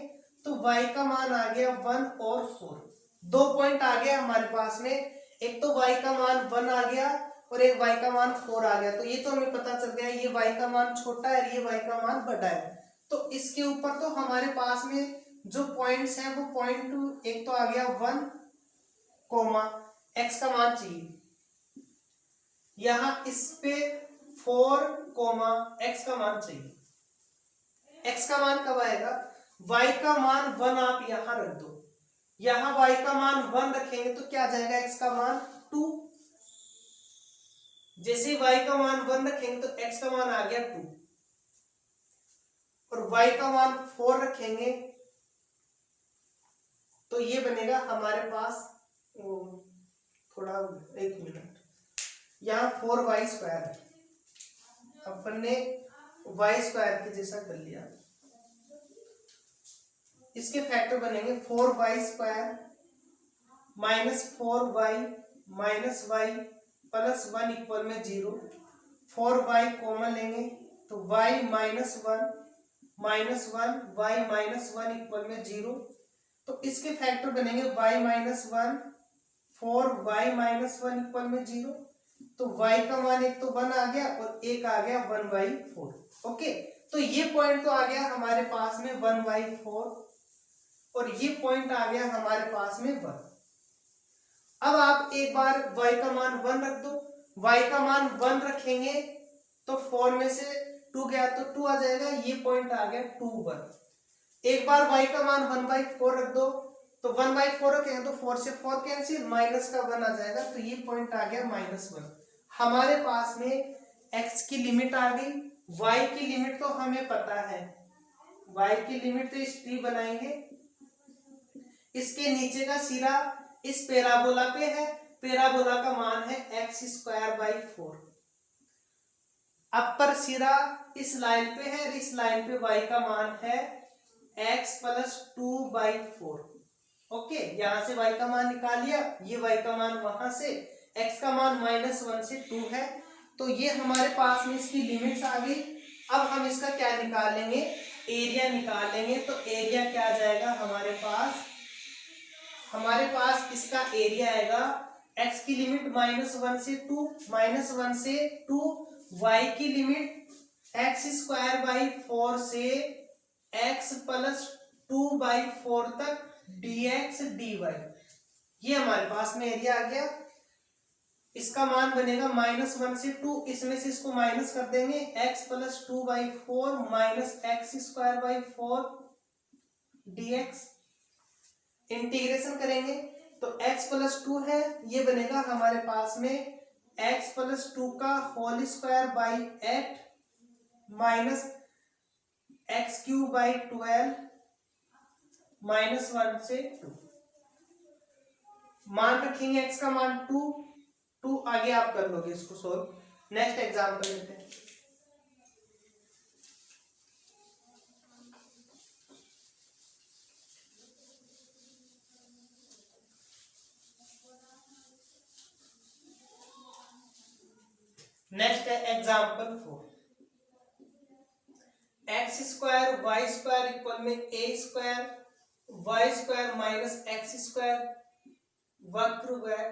तो y का मान आ गया 1 और 4। 2 पॉइंट आ गया हमारे पास में, एक तो y का मान 1 आ गया और एक y का मान 4 आ गया। तो ये तो हमें पता चल गया ये y का मान छोटा है, ये y का मान बड़ा है। तो इसके ऊपर तो हमारे पास में जो पॉइंट्स हैं वो पॉइंट, एक तो आ गया 1, x का मान चाहिए, यहां इस पे 4, x का मान चाहिए। x का मान कब आएगा, y का मान 1 आप यहां रख दो, यहां y का मान 1 रखेंगे तो क्या आ जाएगा, x का मान 2। जैसे y का मान 1 रखेंगे तो x का मान आ गया 2 और y का मान 4 रखेंगे तो ये बनेगा हमारे पास थोड़ा 1 मिनट, यहाँ 4y² है, अपन ने y² के जैसा कर लिया। इसके फैक्टर बनेंगे 4y² minus 4y minus y plus 1 equal में 0। 4y कॉमन लेंगे तो y minus 1 minus 1 y minus 1 equal में 0। तो इसके फैक्टर बनेंगे y minus 1 4y minus 1 equal में 0। तो y का मान एक तो 1 आ गया और एक आ गया 1/4। ओके, तो ये पॉइंट तो आ गया हमारे पास में 1/4 और ये पॉइंट आ गया हमारे पास में 1। अब आप एक बार y का मान 1 रख दो, y का मान 1 रखेंगे तो 4 में से 2 गया तो 2 आ जाएगा, ये पॉइंट आ गया 2 1। एक बार y का मान 1/4 रख दो तो 1/4 रखेंगे तो 4 से 4 कैंसिल, माइनस का 1 आ जाएगा, तो ये पॉइंट आ गया -1। हमारे पास में x की लिमिट आ गई, y की लिमिट तो हमें पता है, y की लिमिट तो इस t बनाएंगे, इसके नीचे का सिरा इस पैराबोला पे है, पैराबोला का मान है x²/4। अपर सिरा इस लाइन पे है, इस लाइन पे y का मान है x + 2/4। ओके, यहां से y का मान निकाल लिया, ये y का मान वहां से, x का मान -1 से 2 है, तो ये हमारे पास में इसकी लिमिट्स आ गई। अब हम इसका क्या निकालेंगे, एरिया निकाल लेंगे। तो एरिया क्या आ जाएगा हमारे पास इसका एरिया आएगा, x की लिमिट -1 से 2, -1 से 2, y की लिमिट x²/4 से x + 2/4 तक dx dy, ये हमारे पास में एरिया आ गया। इसका मान बनेगा -1 से 2, इसमें से इसको माइनस कर देंगे, x + 2/4 minus x²/4 dx। Integration करेंगे तो x + 2 है, ये बनेगा हमारे पास में x + 2 का whole square by 8 minus x³/12 -1 से 2। मान रखेंगे x का मान 2 आगे आप कर लोगे इसको सोल्व। नेक्स्ट एग्जाम्पल लेते हैं। नेक्स्ट है एग्जाम्पल 4। x² y² इक्वल में a² y² माइनस x² वक्र है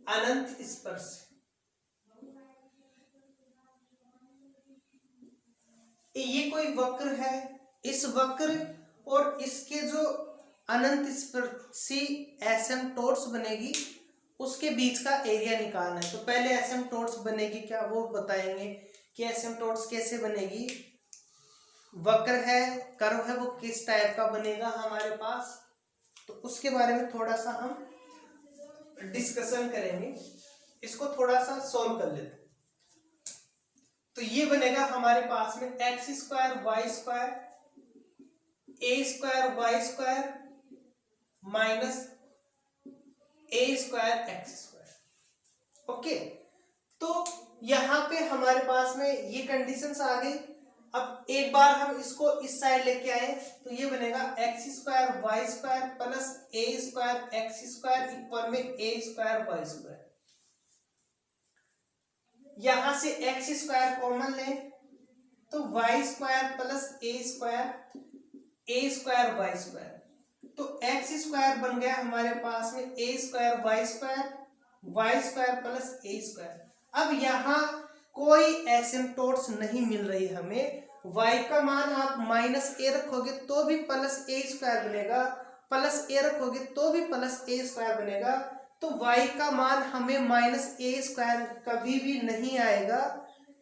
अनंत स्पर्श। ये कोई वक्र है, इस वक्र और इसके जो अनंत स्पर्शी एसिम्प्टोट्स बनेगी उसके बीच का एरिया निकालना है। तो पहले एसिम्प्टोट्स बनेगी क्या वो बताएंगे कि एसिम्प्टोट्स कैसे बनेगी। वक्र है, कर्व है, वो किस टाइप का बनेगा हमारे पास, तो उसके बारे में थोड़ा सा हम डिस्कशन करेंगे। इसको थोड़ा सा सॉल्व कर लेते हैं। तो ये बनेगा हमारे पास में x² y² a² y² minus a² x²। Okay, तो यहाँ पे हमारे पास में ये कंडीशंस आ गई। अब एक बार हम इसको इस साइड लेके आए तो ये बनेगा x² y² plus a² x² equal में a² y²। यहां से x² कॉमन लें तो y² प्लस a² y²। तो x² बन गया हमारे पास में a² y² प्लस a²। अब यहाँ कोई एसिम्प्टोट्स नहीं मिल रही हमें। y का मान आप -a रखोगे तो भी प्लस a² बनेगा, प्लस a रखोगे तो भी प्लस a² बनेगा। तो y का मान हमें -a² कभी भी नहीं आएगा,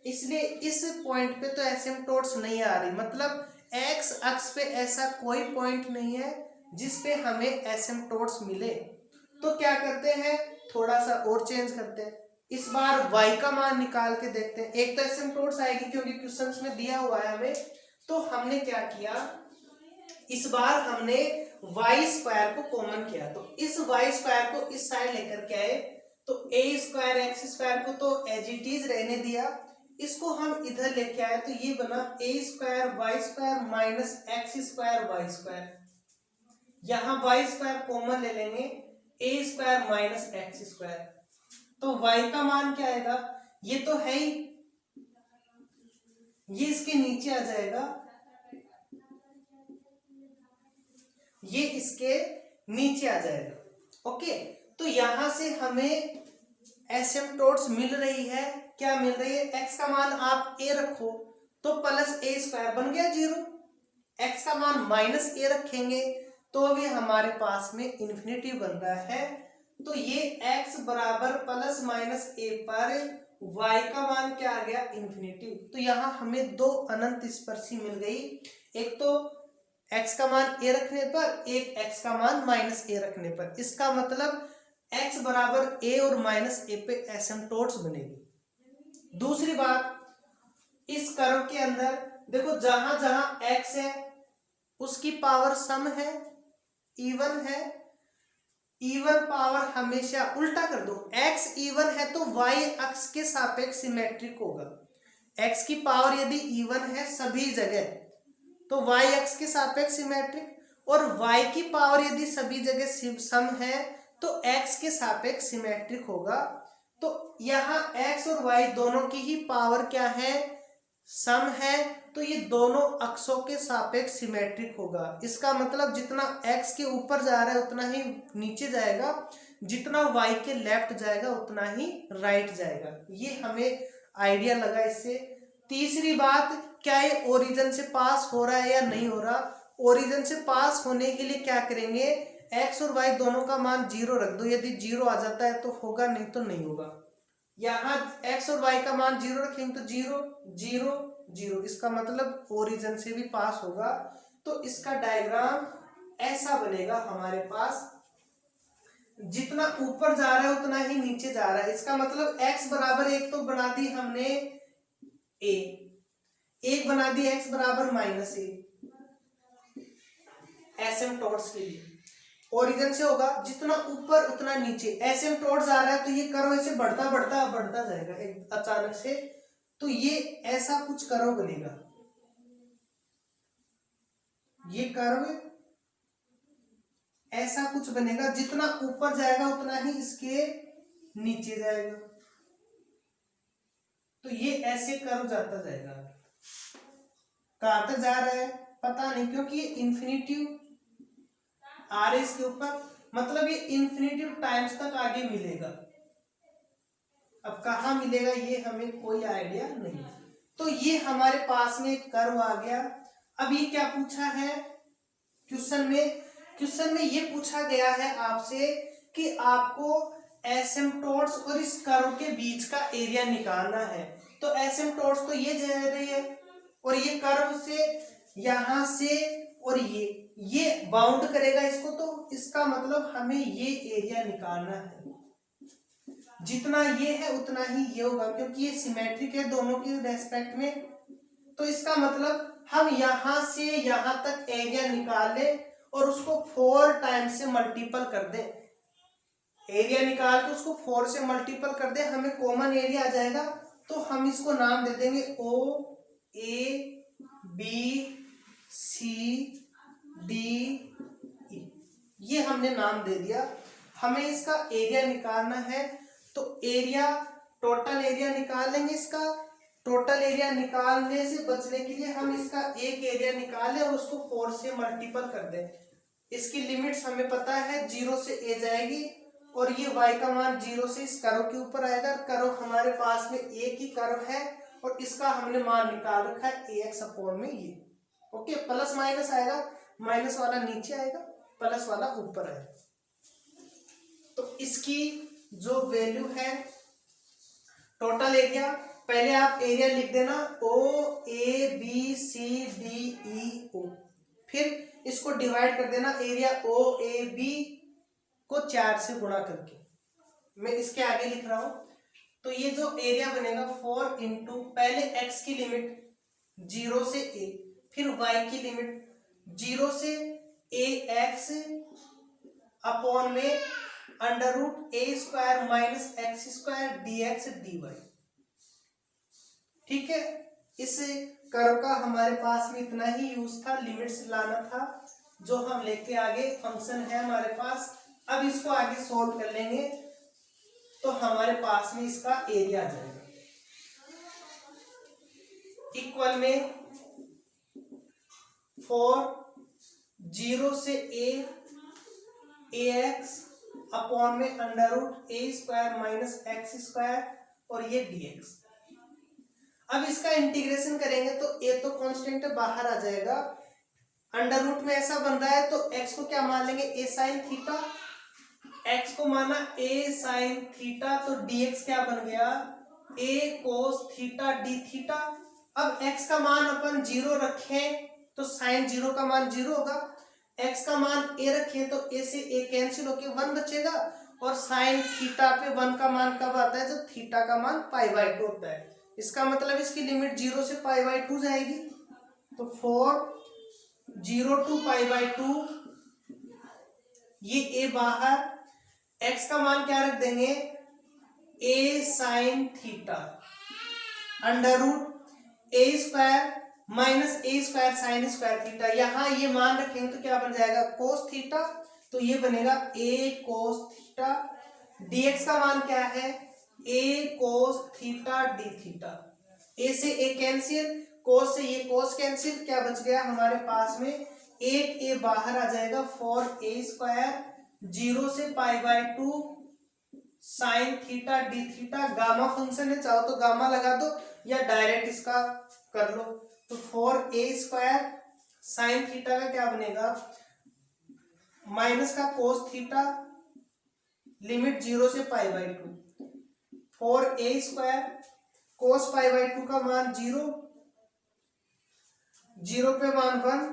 इसलिए इस पॉइंट पे तो एसिम्प्टोट्स नहीं आ रही। मतलब x अक्ष पे ऐसा कोई पॉइंट नहीं है जिसपे हमें एसिम्प्टोट्स मिले। तो क्या करते हैं, थोड़ा सा और चेंज करते हैं। इस बार y का मान निकाल के देखते हैं। एक तो एसिम्प्टोट्स आएगी क्योंकि क्वेश्चंस में दिया हुआ है हमें। तो हमने क्या किया, इस बार हमने वाई स्क्वायर को कॉमन किया, तो इस वाई स्क्वायर को इस साइड लेकर के आए, तो ए स्क्वायर एक्स स्क्वायर को तो एज इट इज रहने दिया, इसको हम इधर लेके आए तो ये बना a square y square minus x square y square. यहां वाई स्क्वायर कॉमन ले लेंगे, a square minus x square, तो वाई का मान क्या आएगा, ये तो है ही, ये इसके नीचे आ जाएगा, ये इसके नीचे आ जाएगा। ओके, तो यहां से हमें एसिम्पटोट्स मिल रही है, क्या मिल रही है, एक्स का मान आप ए रखो तो प्लस ए स्क्वायर बन गया 0, एक्स का मान माइनस ए रखेंगे तो भी हमारे पास में इन्फिनिटी बन रहा है, तो ये x बराबर प्लस माइनस ए पर y का मान क्या आ गया, इन्फिनिटी। तो यहाँ हमें दो अनंत स्पर्शी मिल गई, एक तो x का मान a रखने पर, एक x का मान माइनस a रखने पर। इसका मतलब x बराबर a और माइनस a पे एसिम्पटोट्स बनेगी। दूसरी बात, इस कर्व के अंदर देखो जहां जहां x है उसकी पावर सम है, इवन है, इवन पावर हमेशा उल्टा कर दो, x इवन है तो y अक्ष के सापेक्ष सिमेट्रिक होगा। x की पावर यदि इवन है सभी जगह तो y अक्ष के सापेक्ष सिमेट्रिक, और y की पावर यदि सभी जगह सम है तो x के सापेक्ष सिमेट्रिक होगा। तो यहाँ x और y दोनों की ही पावर क्या है, सम है, तो ये दोनों अक्षों के सापेक्ष सिमेट्रिक होगा। इसका मतलब जितना x के ऊपर जा रहा है उतना ही नीचे जाएगा, जितना y के लेफ्ट जाएगा उतना ही राइट जाएगा। ये हमें आइडिया लगा इससे। तीसरी बात, क्या ये ओरिजिन से पास हो रहा है या नहीं हो रहा, ओरिजिन से पास होने के लिए क्या करेंगे, x और y दोनों का मान 0 रख दो, यदि 0 आ जाता है तो होगा, नहीं तो नहीं होगा। यहाँ x और y का मान 0 रखेंगे तो 0 0 0, इसका मतलब ओरिजिन से भी पास होगा। तो इसका डायग्राम ऐसा बनेगा हमारे पास, जितना ऊपर जा रहा है उतना ही नीचे जा रहा है। इसका मतलब x बराबर 1 तो बना दी हमने a, एक बना दी x बराबर माइनस a, एसिम्पटोट्स के लिए ओरिजिन से होगा, जितना ऊपर उतना नीचे। एसिम्पटोट्स आ रहा है तो ये कर्व ऐसे बढ़ता बढ़ता बढ़ता जाएगा एक अचानक से, तो ये ऐसा कुछ कर्व बनेगा, ये कर्व ऐसा कुछ बनेगा, जितना ऊपर जाएगा उतना ही इसके नीचे जाएगा, तो ये ऐसे कर्व जाता जाएगा। कहां तक जा रहा है पता नहीं, क्योंकि ये इन्फिनिटिव आ रहा है इसके ऊपर, मतलब ये इन्फिनिटिव टाइम्स तक आगे मिलेगा। अब कहाँ मिलेगा ये हमें कोई आइडिया नहीं। तो ये हमारे पास में एक कर्व आ गया। अब ये क्या पूछा है क्वेश्चन में ये पूछा गया है आपसे कि आपको एसिम्पटोट्स और इस कर्व के बीच का एरिया निकालना है। तो एसिम्पटोट्स तो ये जा रही है और ये कर्व से यहां से और ये बाउंड करेगा इसको, तो इसका मतलब हमें ये एरिया निकालना है। जितना ये है उतना ही ये होगा, क्योंकि ये सिमेट्रिक है दोनों के रेस्पेक्ट में। तो इसका मतलब हम यहां से यहां तक एरिया निकाल ले और उसको 4 टाइम्स से मल्टीपल कर दे। एरिया निकाल के उसको 4 से मल्टीपल कर दे, हमें कॉमन एरिया आ जाएगा। तो हम इसको नाम दे देंगे ओ A B C D E, ये हमने नाम दे दिया। हमें इसका एरिया निकालना है, तो एरिया टोटल एरिया निकाल लेंगे। इसका टोटल एरिया निकालने से बचने के लिए हम इसका एक एरिया निकालें और उसको 4 से मल्टीपल कर दें। इसकी लिमिट्स हमें पता है, 0 से a जाएगी और ये y का मान 0 से इस कर्व के ऊपर आएगा। कर्व हमारे पास में एक ही कर्व है और इसका हमने मान निकाल रखा है ax अपॉन में ये। ओके, प्लस माइनस आएगा, माइनस वाला नीचे आएगा, प्लस वाला ऊपर आएगा। तो इसकी जो वैल्यू है टोटल एरिया, पहले आप एरिया लिख देना ओ A B C D E ओ, फिर इसको डिवाइड कर देना एरिया ओ ए बी को 4 से गुणा करके। मैं इसके आगे लिख रहा हूं, तो ये जो एरिया बनेगा 4 इंटू पहले x की लिमिट 0 से a, फिर y की लिमिट 0 से ax अपॉन में under root a square minus x square dx dy। ठीक है, इस कर्व का हमारे पास में इतना ही यूज था, लिमिट्स लाना था, जो हम लेके आगे फंक्शन है हमारे पास। अब इसको आगे सोल्व कर लेंगे तो हमारे पास में इसका एरिया आ जाएगा इक्वल में 4 0 से ax अपॉन में under root a square minus x square और ये dx। अब इसका इंटीग्रेशन करेंगे तो a तो कांस्टेंट बाहर आ जाएगा, अंडर रूट में ऐसा बन रहा है तो x को क्या मान लेंगे a साइन थीटा, x को माना a साइन थीटा तो dx क्या बन गया a cos theta d theta. अब x का मान अपन 0 रखें तो साइन 0 का मान 0 होगा, x का मान a रखें तो a से a कैंसिल होके 1 बचेगा, और साइन थीटा पे 1 का मान कब आता है जब थीटा का मान π/2 होता है। इसका मतलब इसकी लिमिट 0 से π/2 जाएगी, तो 4 0 to π/2 ये a बाहर, x का मान क्या रख देंगे a sine theta under root a square minus a square sine square theta. यहाँ ये मान रखेंगे तो क्या बन जाएगा कोस थीटा, तो ये बनेगा a कोस थीटा, dx का मान क्या है a cos theta d theta. a से a कैंसिल, कोस से ये कोस कैंसिल, क्या बच गया हमारे पास में एक a बाहर आ जाएगा 4a स्क्वायर 0 से π/2 sine theta d theta. Gamma function है, चाहो तो गामा लगा दो या डायरेक्ट इसका कर लो, तो 4a स्क्वायर साइन थीटा का क्या बनेगा माइनस का कोस थीटा, लिमिट 0 से π/2, 4a स्क्वायर कोस π/2 का मान 0, 0 पे मान 1,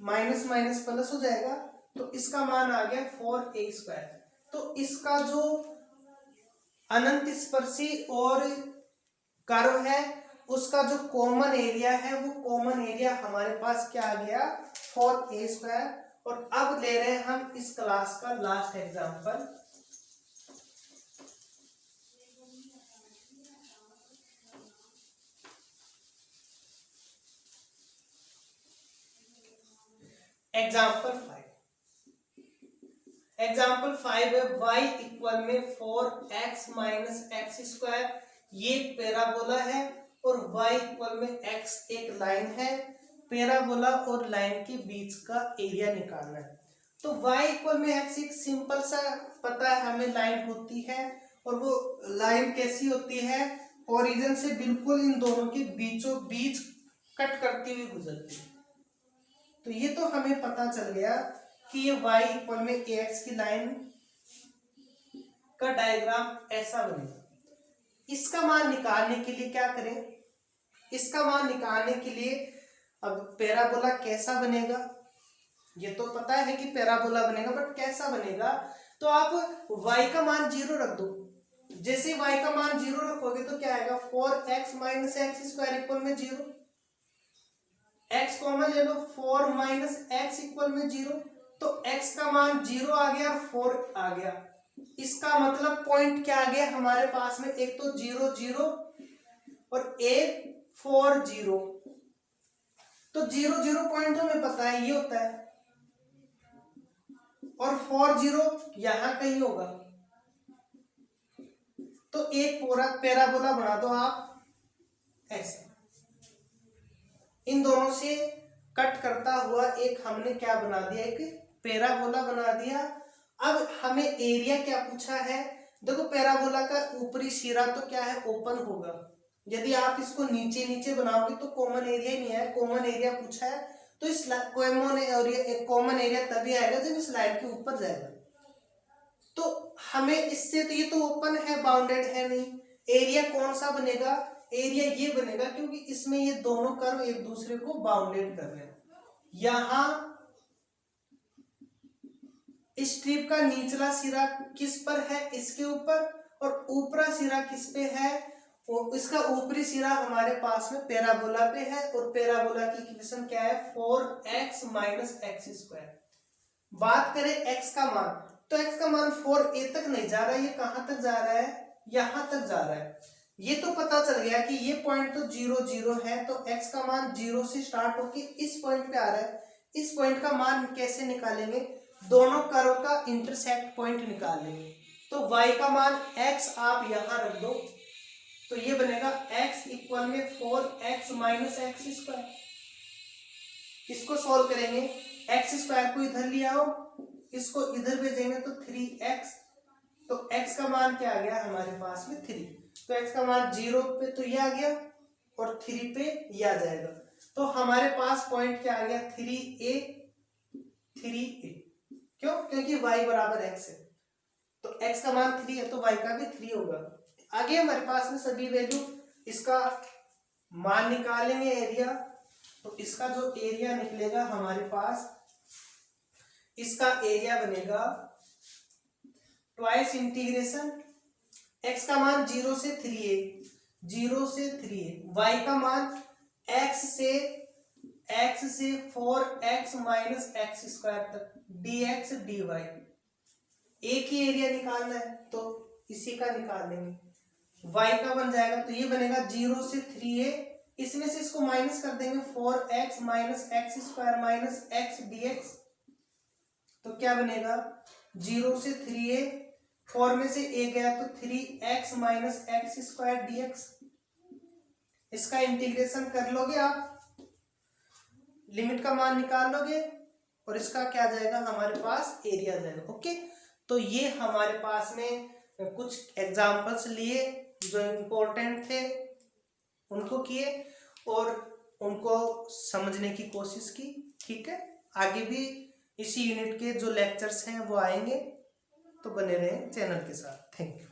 माइनस माइनस प्लस हो जाएगा, तो इसका मान आ गया 4a स्क्वायर। तो इसका जो अनंत स्पर्शी और कर्व है उसका जो कॉमन एरिया है वो कॉमन एरिया हमारे पास क्या आ गया 4a स्क्वायर। और अब ले रहे हैं हम इस क्लास का लास्ट एग्जांपल। एग्जाम्पल 5 है y इक्वल में 4x माइनस एक्स स्क्वायर, ये पैराबोला है, और y इक्वल में x एक लाइन है, पैराबोला और लाइन के बीच का एरिया निकालना है। तो y इक्वल में x एक सिंपल सा पता है हमें लाइन होती है, और वो लाइन कैसी होती है ओरिजिन से बिल्कुल इन दोनों के बीचों बीच कट करती हुई गुजरती है। तो ये तो हमें पता चल गया कि ये y इक्वल में ax की लाइन का डायग्राम ऐसा बनेगा। इसका मान निकालने के लिए क्या करें, इसका मान निकालने के लिए अब पैराबोला कैसा बनेगा ये तो पता है कि पैराबोला बनेगा, बट कैसा बनेगा, तो आप y का मान 0 रख दो। जैसे y का मान 0 रखोगे तो क्या आएगा 4x minus x square equal में 0, x कॉमन ले लो 4 माइनस एक्स इक्वल में 0, तो x का मान 0 आ गया और 4 आ गया। इसका मतलब पॉइंट क्या आ गया हमारे पास में, एक तो 0 0 और एक 4 0, तो 0 0 पॉइंट तो हमें पता है ये होता है, और 4 0 यहां कहीं होगा। तो एक पूरा पैराबोला बना दो आप ऐसे, इन दोनों से कट करता हुआ एक हमने क्या बना दिया, एक पैराबोला बना दिया। अब हमें एरिया क्या पूछा है, देखो पैराबोला का ऊपरी सिरा तो क्या है ओपन होगा, यदि आप इसको नीचे नीचे बनाओगे तो कॉमन एरिया ही नहीं है, कॉमन एरिया पूछा है, तो इस कॉमन एरिया तभी आएगा जब इस लाइन के ऊपर जाएगा। तो हमें इससे तो ये तो ओपन है बाउंडेड है नहीं, एरिया कौन सा बनेगा, एरिया ये बनेगा क्योंकि इसमें ये दोनों कर्व एक दूसरे को बाउंडेड कर रहे हैं। यहां स्ट्रिप का निचला सिरा किस पर है, इसके ऊपर, और ऊपरा सिरा किस पे है, और इसका ऊपरी सिरा हमारे पास में पैराबोला पे है और पैराबोला की इक्वेशन क्या है 4x माइनस एक्स स्क्वायर। बात करें x का मान, तो x का मान 4a तक नहीं जा रहा है, ये कहां तक जा रहा है, यहां तक जा रहा है। ये तो पता चल गया कि ये पॉइंट तो 0 0 है, तो x का मान 0 से स्टार्ट होके इस पॉइंट पे आ रहा है। इस पॉइंट का मान कैसे निकालेंगे, दोनों कर्व का इंटरसेक्ट पॉइंट निकाल लेंगे। तो y का मान x आप यहां रख दो, तो ये बनेगा x इक्वल में 4x माइनस एक्स स्क्वायर। इसको सॉल्व करेंगे, एक्स स्क्वायर को इधर ले आओ, इसको इधर भेजेंगे तो 3x, तो x का मान क्या आ गया हमारे पास में 3, तो x का मान 0 पे तो ये आ गया और 3 पे ये आ जाएगा। तो हमारे पास पॉइंट क्या आ गया 3a, 3a। क्यों, क्योंकि y बराबर x है, तो x का मान 3 है तो y का भी 3 होगा। आगे हमारे पास में सभी वैल्यू, इसका मान निकालेंगे एरिया, तो इसका जो एरिया निकलेगा हमारे पास, इसका एरिया बनेगा ट्वाइस इंटीग्रेशन, x का मान 0 से 3a, 0 से 3a, y का मान x से 4x माइनस एक्स स्क्वायर तक dx dy। एक ही एरिया निकालना है तो इसी का निकाल लेंगे, y का बन जाएगा, तो ये बनेगा 0 से 3a, इसमें से इसको माइनस कर देंगे 4x minus x square minus x dx, तो क्या बनेगा 0 से 3a, 4 में से a गया तो 3x minus x square dx। इसका इंटीग्रेशन कर लोगे आप, लिमिट का मान निकाल लोगे और इसका क्या जाएगा हमारे पास एरिया जाएगा। ओके, तो ये हमारे पास में कुछ एग्जांपल्स लिए जो इम्पोर्टेंट थे उनको किए और उनको समझने की कोशिश की। ठीक है, आगे भी इसी यूनिट के जो लेक्चर्स हैं वो आएंगे, तो बने रहें चैनल के साथ। Thank you.